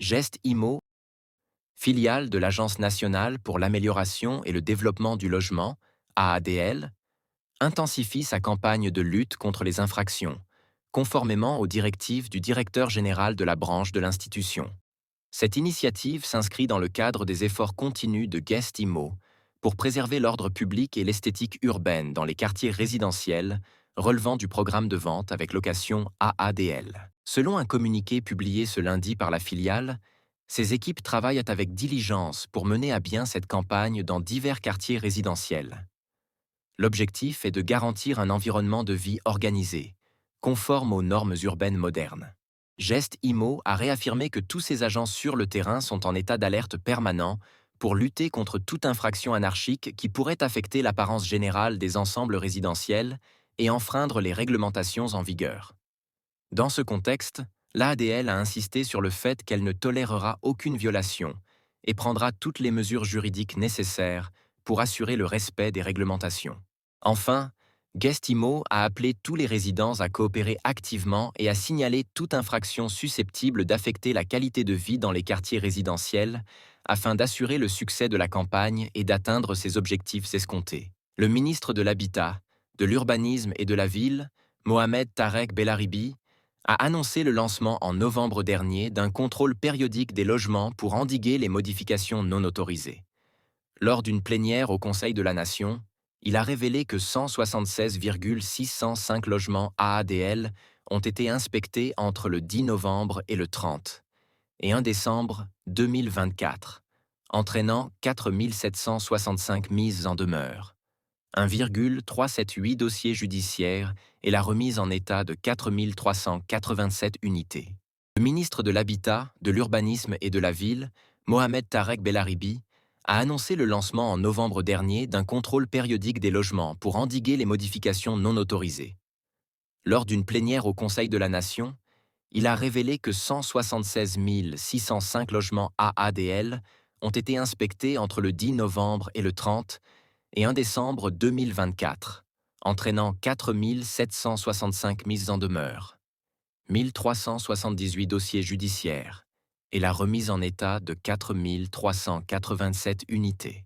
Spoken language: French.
Geste IMO, filiale de l'Agence nationale pour l'amélioration et le développement du logement, AADL, intensifie sa campagne de lutte contre les infractions, conformément aux directives du directeur général de la branche de l'institution. Cette initiative s'inscrit dans le cadre des efforts continus de Guest IMO pour préserver l'ordre public et l'esthétique urbaine dans les quartiers résidentiels relevant du programme de vente avec location AADL. Selon un communiqué publié ce lundi par la filiale, ces équipes travaillent avec diligence pour mener à bien cette campagne dans divers quartiers résidentiels. L'objectif est de garantir un environnement de vie organisé, conforme aux normes urbaines modernes. Geste IMO a réaffirmé que tous ses agents sur le terrain sont en état d'alerte permanent pour lutter contre toute infraction anarchique qui pourrait affecter l'apparence générale des ensembles résidentiels et enfreindre les réglementations en vigueur. Dans ce contexte, l'AADL a insisté sur le fait qu'elle ne tolérera aucune violation et prendra toutes les mesures juridiques nécessaires pour assurer le respect des réglementations. Enfin, Guest-IMO a appelé tous les résidents à coopérer activement et à signaler toute infraction susceptible d'affecter la qualité de vie dans les quartiers résidentiels afin d'assurer le succès de la campagne et d'atteindre ses objectifs escomptés. Le ministre de l'Habitat, de l'Urbanisme et de la Ville, Mohamed Tarek Bellaribi, a annoncé le lancement en novembre dernier d'un contrôle périodique des logements pour endiguer les modifications non autorisées. Lors d'une plénière au Conseil de la Nation, il a révélé que 176,605 logements AADL ont été inspectés entre le 10 novembre et le 30 et 1 décembre 2024, entraînant 4 765 mises en demeure, 1,378 dossiers judiciaires et la remise en état de 4 387 unités. Le ministre de l'Habitat, de l'Urbanisme et de la Ville, Mohamed Tarek Bellaribi, a annoncé le lancement en novembre dernier d'un contrôle périodique des logements pour endiguer les modifications non autorisées. Lors d'une plénière au Conseil de la Nation, il a révélé que 176 605 logements AADL ont été inspectés entre le 10 novembre et le 30 et 1 décembre 2024, entraînant 4 765 mises en demeure, 1 378 dossiers judiciaires et la remise en état de 4 387 unités.